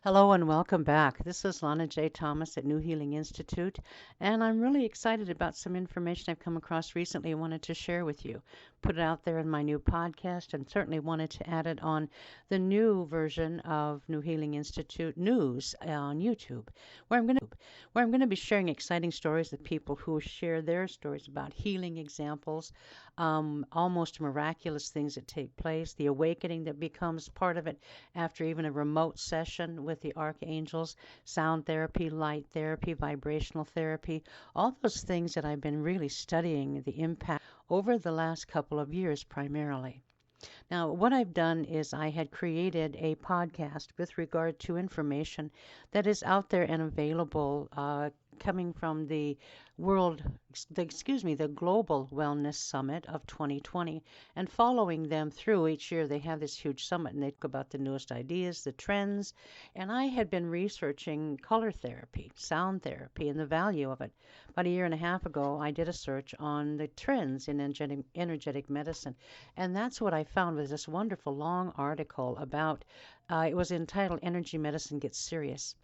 Hello and welcome back. This is Lana J. Thomas at New Healing Institute, and I'm really excited about some information I've come across recently and wanted to share with you. Put it out there in my new podcast, and certainly wanted to add it on the new version of New Healing Institute News on YouTube, where I'm going to be sharing exciting stories of people who share their stories about healing examples, almost miraculous things that take place, the awakening that becomes part of it after even a remote session with the archangels, sound therapy, light therapy, vibrational therapy, all those things that I've been really studying the impact over the last couple of years primarily. Now, what I've done is I had created a podcast with regard to information that is out there and available, coming from the Global Wellness Summit of 2020, and following them through each year. They have this huge summit and they talk about the newest ideas, the trends, and I had been researching color therapy, sound therapy, and the value of it. About a year and a half ago, I did a search on the trends in energetic medicine, and that's what I found was this wonderful long article about, it was entitled Energy Medicine Gets Serious.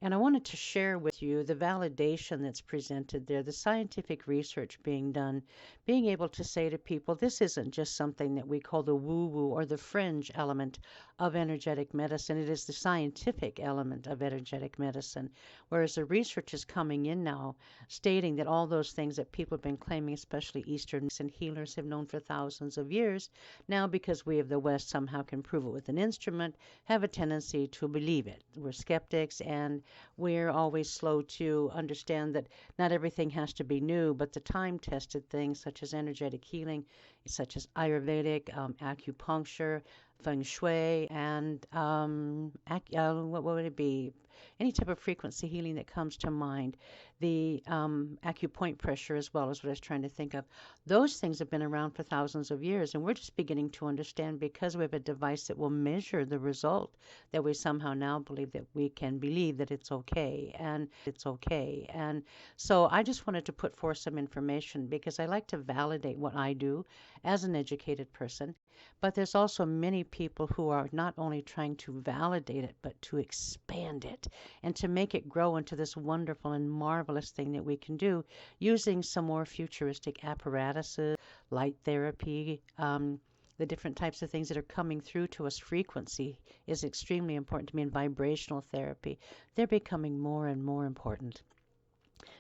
And I wanted to share with you the validation that's presented there, the scientific research being done, being able to say to people, this isn't just something that we call the woo-woo or the fringe element of energetic medicine. It is the scientific element of energetic medicine. Whereas the research is coming in now, stating that all those things that people have been claiming, especially Eastern medicine healers have known for thousands of years, now because we of the West somehow can prove it with an instrument, have a tendency to believe it. We're skeptics, and we're always slow to understand that not everything has to be new, but the time-tested things such as energetic healing, such as Ayurvedic, acupuncture, feng shui, and what would it be? Any type of frequency healing that comes to mind. The acupoint pressure as well is what I was trying to think of. Those things have been around for thousands of years, and we're just beginning to understand because we have a device that will measure the result that we somehow now believe that we can believe that it's okay. And so I just wanted to put forth some information because I like to validate what I do as an educated person. But there's also many people who are not only trying to validate it, but to expand it and to make it grow into this wonderful and marvelous thing that we can do using some more futuristic apparatuses, light therapy, the different types of things that are coming through to us. Frequency is extremely important to me, and vibrational therapy. They're becoming more and more important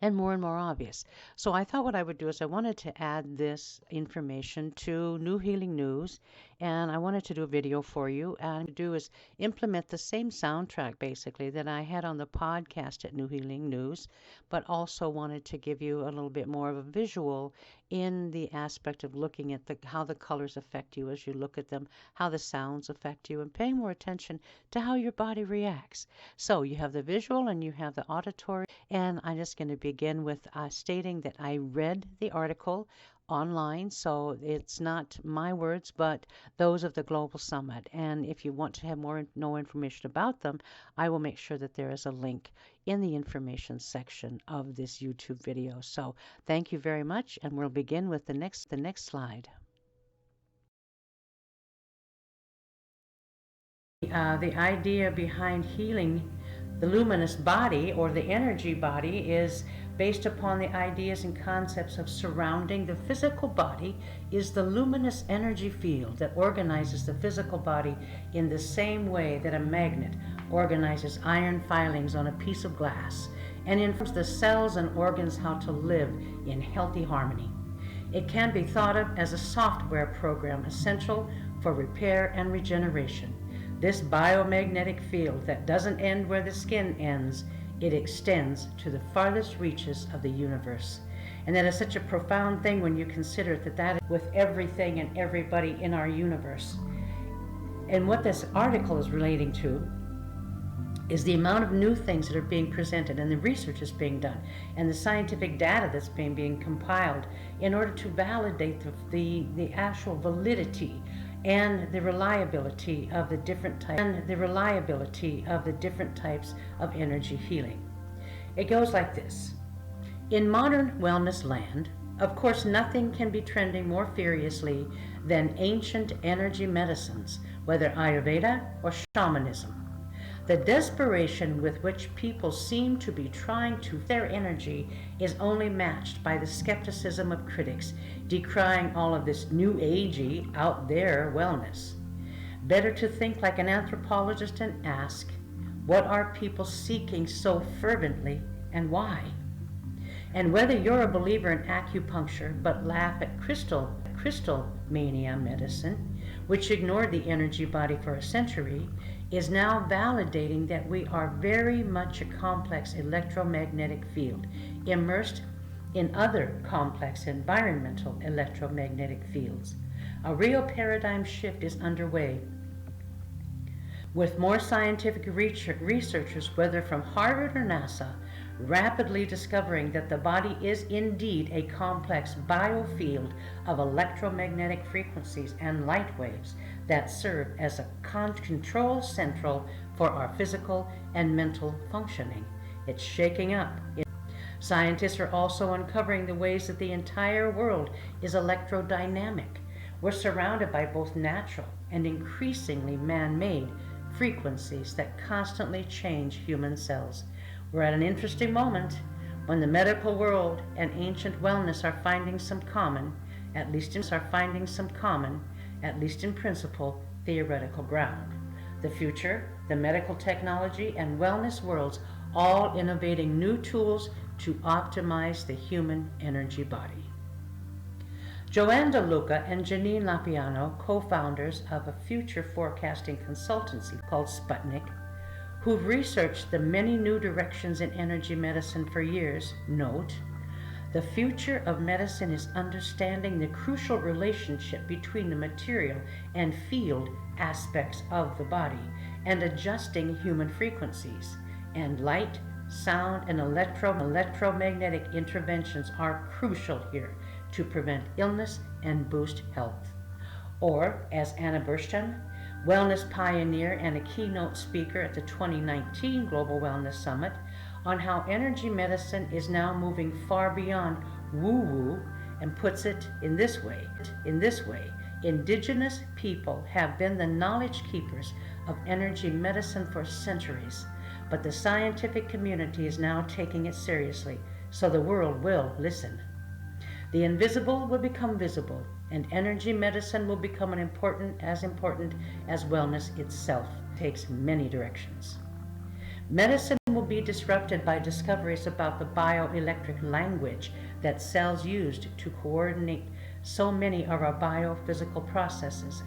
and more obvious. So I thought what I would do is I wanted to add this information to New Healing News, and I wanted to do a video for you. And to do is implement the same soundtrack basically that I had on the podcast at New Healing News, but also wanted to give you a little bit more of a visual in the aspect of looking at how the colors affect you as you look at them, how the sounds affect you, and paying more attention to how your body reacts. So you have the visual and you have the auditory, and I'm just going to begin with stating that I read the article online, so it's not my words, but those of the Global Summit. And if you want to have more information about them, I will make sure that there is a link in the information section of this YouTube video. So thank you very much, and we'll begin with the next slide. The idea behind healing the luminous body or the energy body is based upon the ideas and concepts of surrounding the physical body is the luminous energy field that organizes the physical body in the same way that a magnet organizes iron filings on a piece of glass and informs the cells and organs how to live in healthy harmony. It can be thought of as a software program essential for repair and regeneration. This biomagnetic field that doesn't end where the skin ends, it extends to the farthest reaches of the universe. And that is such a profound thing when you consider that is with everything and everybody in our universe. And what this article is relating to is the amount of new things that are being presented, and the research is being done, and the scientific data that's being compiled in order to validate the actual validity and the reliability of the different types of energy healing. It goes like this. In modern wellness land, of course, nothing can be trending more furiously than ancient energy medicines, whether Ayurveda or shamanism. The desperation with which people seem to be trying to their energy is only matched by the skepticism of critics decrying all of this new agey, out there wellness. Better to think like an anthropologist and ask, what are people seeking so fervently and why? And whether you're a believer in acupuncture but laugh at crystal mania medicine, which ignored the energy body for a century, is now validating that we are very much a complex electromagnetic field, immersed in other complex environmental electromagnetic fields. A real paradigm shift is underway, with more scientific researchers, whether from Harvard or NASA, rapidly discovering that the body is indeed a complex biofield of electromagnetic frequencies and light waves that serve as a control central for our physical and mental functioning. It's shaking up. Scientists are also uncovering the ways that the entire world is electrodynamic. We're surrounded by both natural and increasingly man-made frequencies that constantly change human cells. We're at an interesting moment when the medical world and ancient wellness are finding some common, at least in principle, theoretical ground. The future, the medical technology and wellness worlds all innovating new tools to optimize the human energy body. Joanne DeLuca and Janine Lapiano, co-founders of a future forecasting consultancy called Sputnik, who've researched the many new directions in energy medicine for years, note, the future of medicine is understanding the crucial relationship between the material and field aspects of the body and adjusting human frequencies. And light, sound, and electromagnetic interventions are crucial here to prevent illness and boost health. Or, as Anna Burstein, wellness pioneer and a keynote speaker at the 2019 Global Wellness Summit, on how energy medicine is now moving far beyond woo-woo, and puts it in this way, indigenous people have been the knowledge keepers of energy medicine for centuries, but the scientific community is now taking it seriously, so the world will listen. The invisible will become visible, and energy medicine will become important as wellness itself. It takes many directions. Medicine will be disrupted by discoveries about the bioelectric language that cells used to coordinate so many of our biophysical processes,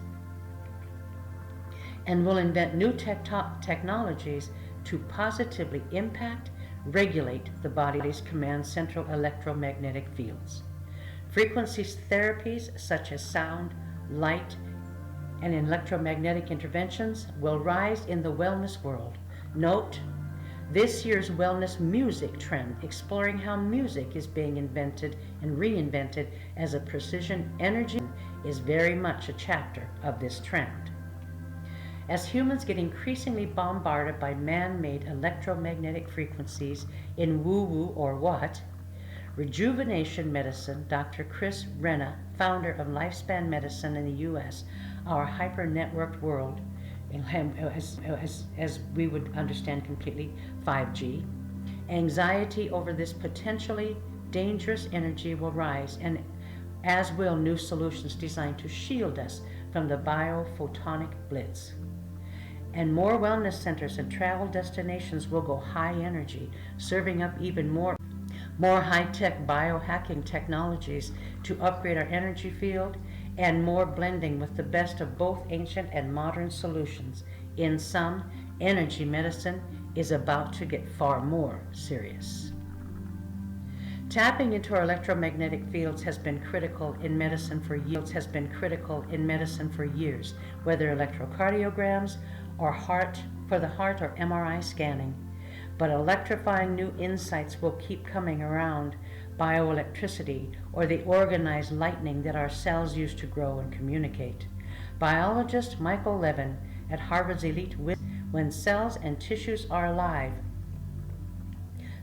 and will invent new technologies to positively impact, regulate the body's command central electromagnetic fields. Frequency therapies such as sound, light, and electromagnetic interventions will rise in the wellness world. Note, this year's wellness music trend, exploring how music is being invented and reinvented as a precision energy, is very much a chapter of this trend. As humans get increasingly bombarded by man-made electromagnetic frequencies in woo-woo or what, rejuvenation medicine, Dr. Chris Renna, founder of Lifespan Medicine in the U.S., our hyper-networked world, as we would understand completely, 5G, anxiety over this potentially dangerous energy will rise, and as will new solutions designed to shield us from the biophotonic blitz. And more wellness centers and travel destinations will go high energy, serving up even more high-tech biohacking technologies to upgrade our energy field, and more blending with the best of both ancient and modern solutions. In sum, energy medicine is about to get far more serious. Tapping into our electromagnetic fields has been critical in medicine for years, whether electrocardiograms or for the heart or MRI scanning. But electrifying new insights will keep coming around bioelectricity, or the organized lightning that our cells use to grow and communicate. Biologist Michael Levin at Harvard's elite, when cells and tissues are alive,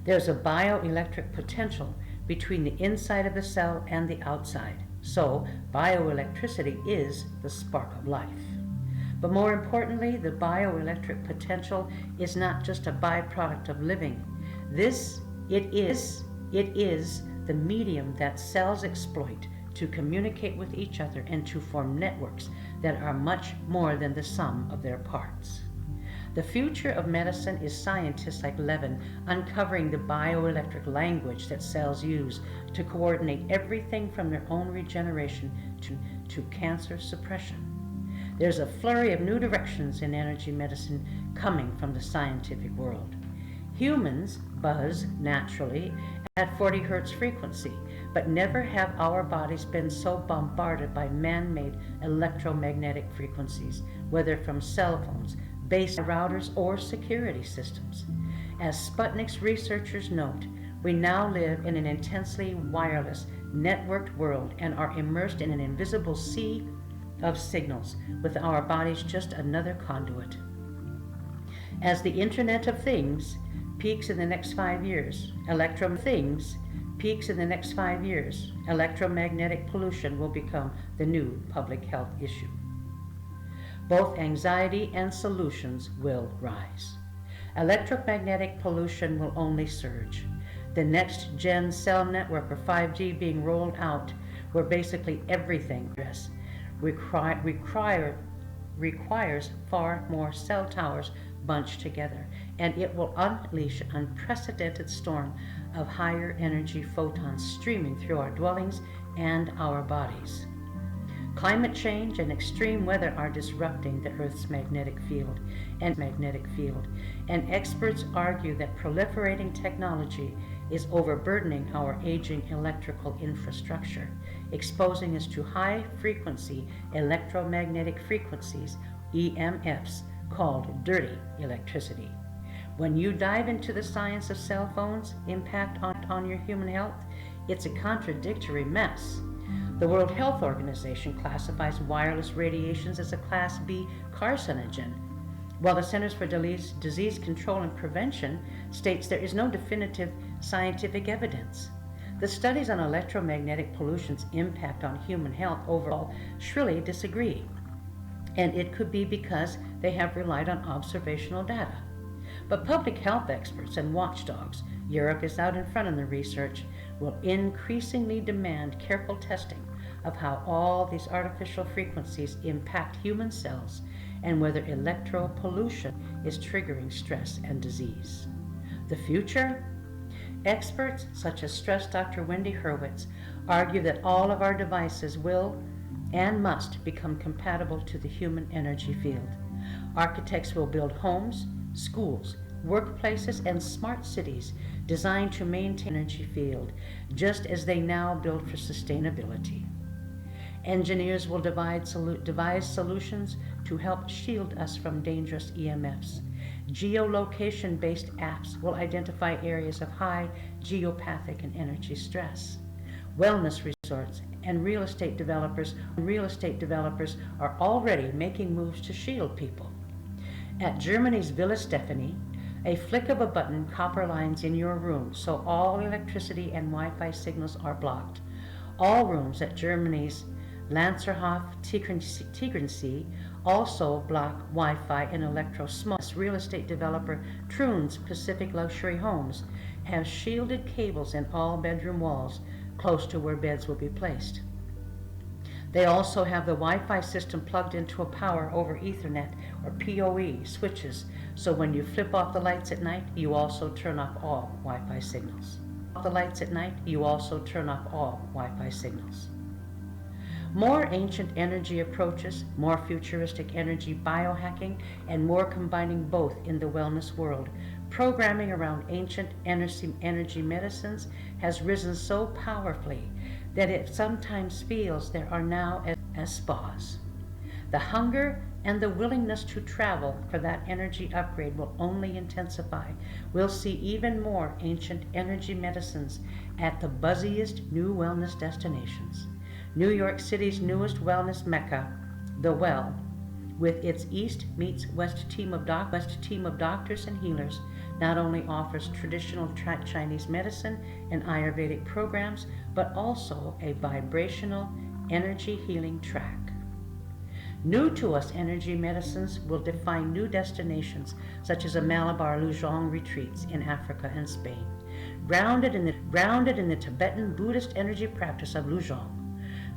there's a bioelectric potential between the inside of the cell and the outside. So bioelectricity is the spark of life. But more importantly, the bioelectric potential is not just a byproduct of living. It is the medium that cells exploit to communicate with each other and to form networks that are much more than the sum of their parts. The future of medicine is scientists like Levin uncovering the bioelectric language that cells use to coordinate everything from their own regeneration to cancer suppression. There's a flurry of new directions in energy medicine coming from the scientific world. Humans buzz naturally at 40 hertz frequency, but never have our bodies been so bombarded by man-made electromagnetic frequencies, whether from cell phones, base routers, or security systems. As Sputnik's researchers note, we now live in an intensely wireless, networked world and are immersed in an invisible sea of signals, with our bodies just another conduit. As the Internet of Things peaks in the next 5 years, electromagnetic pollution will become the new public health issue. Both anxiety and solutions will rise. Electromagnetic pollution will only surge. The next gen cell network, or 5G, being rolled out, where basically everything requires far more cell towers bunched together, and it will unleash an unprecedented storm of higher energy photons streaming through our dwellings and our bodies. Climate change and extreme weather are disrupting the Earth's magnetic field, and experts argue that proliferating technology is overburdening our aging electrical infrastructure, exposing us to high-frequency electromagnetic frequencies, EMFs, called dirty electricity. When you dive into the science of cell phones' impact on your human health, it's a contradictory mess. The World Health Organization classifies wireless radiations as a Class B carcinogen, while the Centers for Disease Control and Prevention states there is no definitive scientific evidence. The studies on electromagnetic pollution's impact on human health overall shrilly disagree, and it could be because they have relied on observational data. But public health experts and watchdogs, Europe is out in front in the research, will increasingly demand careful testing of how all these artificial frequencies impact human cells and whether electropollution is triggering stress and disease. The future? Experts such as stress Dr. Wendy Hurwitz argue that all of our devices will and must become compatible to the human energy field. Architects will build homes, schools, workplaces, and smart cities designed to maintain the energy field, just as they now build for sustainability. Engineers will devise solutions to help shield us from dangerous EMFs. Geolocation-based apps will identify areas of high geopathic and energy stress. Wellness resorts and real estate developers are already making moves to shield people. At Germany's Villa Stephanie, a flick of a button copper lines in your room so all electricity and Wi-Fi signals are blocked. All rooms at Germany's Lanzerhof Tegernsee also block Wi-Fi and electro-smog. Real estate developer Troon's Pacific Luxury Homes has shielded cables in all bedroom walls close to where beds will be placed. They also have the Wi-Fi system plugged into a power over Ethernet or PoE switches, so when you flip off the lights at night, you also turn off all Wi-Fi signals. More ancient energy approaches, more futuristic energy biohacking, and more combining both in the wellness world. Programming around ancient energy medicines has risen so powerfully that it sometimes feels there are now as spas. The hunger and the willingness to travel for that energy upgrade will only intensify. We'll see even more ancient energy medicines at the buzziest new wellness destinations. New York City's newest wellness mecca, The Well, with its East meets West team of doctors and healers, not only offers traditional Chinese medicine and Ayurvedic programs, but also a vibrational energy healing track. New to us energy medicines will define new destinations, such as a Malabar Luzhong retreats in Africa and Spain, grounded in the Tibetan Buddhist energy practice of Luzhong.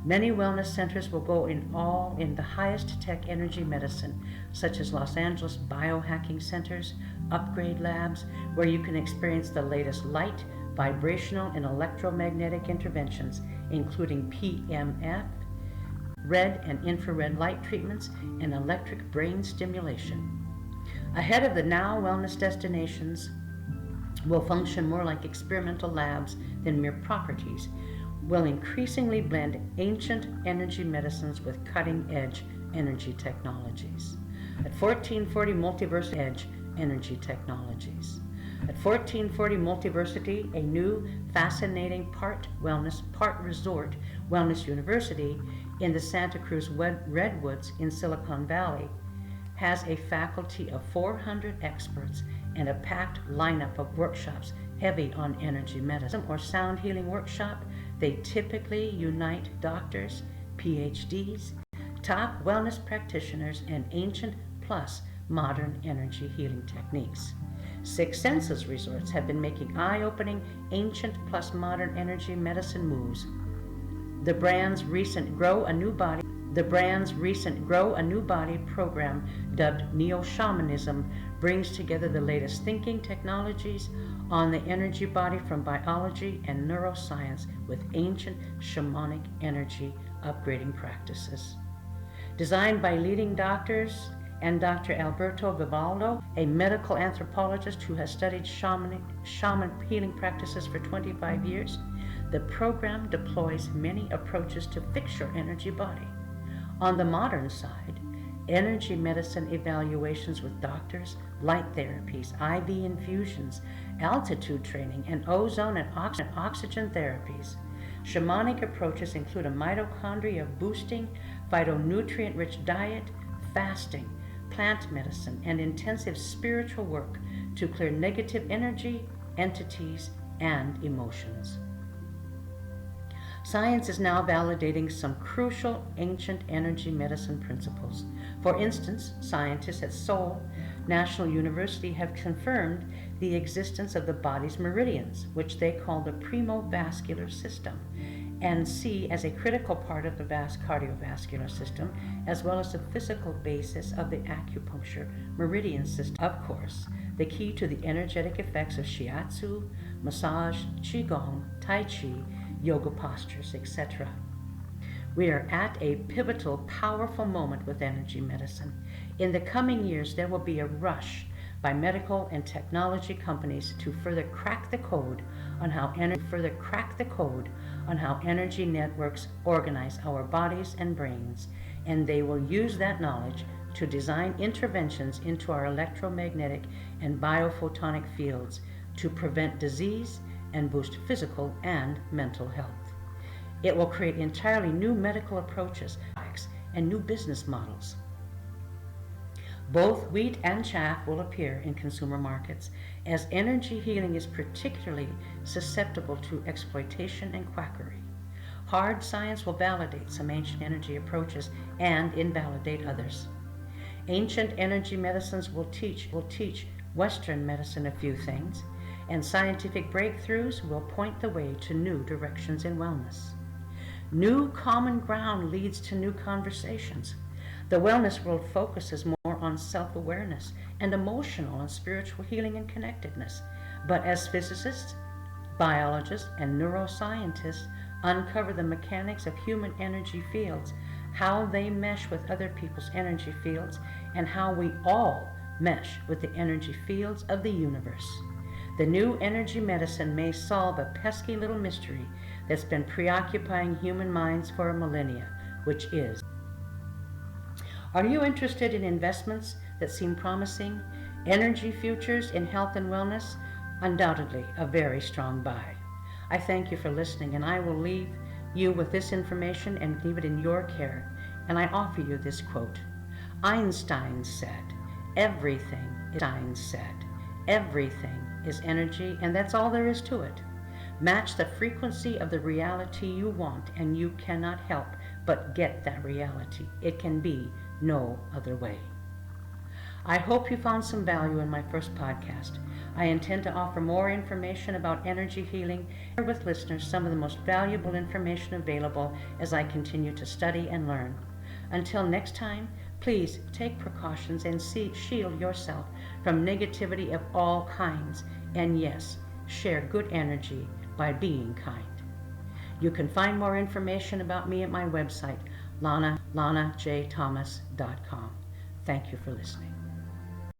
Many wellness centers will go in the highest tech energy medicine, such as Los Angeles biohacking centers, upgrade labs, where you can experience the latest light, vibrational, and electromagnetic interventions, including PMF, red and infrared light treatments, and electric brain stimulation. Ahead of the now wellness destinations will function more like experimental labs than mere properties, will increasingly blend ancient energy medicines with cutting-edge energy technologies. At 1440 Multiversity Edge Energy Technologies. At 1440 Multiversity, a new, fascinating part wellness, part resort wellness university in the Santa Cruz Redwoods in Silicon Valley, has a faculty of 400 experts and a packed lineup of workshops heavy on energy medicine or sound healing workshop. They typically unite doctors, PhDs, top wellness practitioners, and ancient plus modern energy healing techniques. Six Senses resorts have been making eye-opening ancient plus modern energy medicine moves. The brand's recent Grow a New Body program, dubbed Neo-Shamanism, brings together the latest thinking technologies on the energy body from biology and neuroscience with ancient shamanic energy upgrading practices. Designed by leading doctors and Dr. Alberto Vivaldo, a medical anthropologist who has studied shaman healing practices for 25 years, the program deploys many approaches to fix your energy body. On the modern side, energy medicine evaluations with doctors, light therapies, IV infusions, altitude training, and ozone and oxygen therapies. Shamanic approaches include a mitochondria boosting, phytonutrient-rich diet, fasting, plant medicine, and intensive spiritual work to clear negative energy, entities, and emotions. Science is now validating some crucial ancient energy medicine principles. For instance, scientists at Seoul National University have confirmed the existence of the body's meridians, which they call the premovascular system, and see as a critical part of the vast cardiovascular system, as well as the physical basis of the acupuncture meridian system. Of course, the key to the energetic effects of shiatsu, massage, qigong, tai chi, yoga postures, etc. We are at a pivotal, powerful moment with energy medicine. In the coming years, there will be a rush by medical and technology companies to further crack the code on how energy networks organize our bodies and brains, and they will use that knowledge to design interventions into our electromagnetic and biophotonic fields to prevent disease and boost physical and mental health. It will create entirely new medical approaches and new business models. Both wheat and chaff will appear in consumer markets, as energy healing is particularly susceptible to exploitation and quackery. Hard science will validate some ancient energy approaches and invalidate others. Ancient energy medicines will teach Western medicine a few things, and scientific breakthroughs will point the way to new directions in wellness. New common ground leads to new conversations. The wellness world focuses more on self-awareness and emotional and spiritual healing and connectedness. But as physicists, biologists, and neuroscientists uncover the mechanics of human energy fields, how they mesh with other people's energy fields, and how we all mesh with the energy fields of the universe. The new energy medicine may solve a pesky little mystery that's been preoccupying human minds for a millennia, which is: are you interested in investments that seem promising? Energy futures in health and wellness? Undoubtedly a very strong buy. I thank you for listening, and I will leave you with this information and leave it in your care. And I offer you this quote. Einstein said, everything is energy, and that's all there is to it. Match the frequency of the reality you want, and you cannot help but get that reality. It can be no other way. I hope you found some value in my first podcast. I intend to offer more information about energy healing and share with listeners some of the most valuable information available as I continue to study and learn. Until next time, please take precautions and shield yourself from negativity of all kinds. And yes, share good energy by being kind. You can find more information about me at my website, lanajthomas.com. Thank you for listening.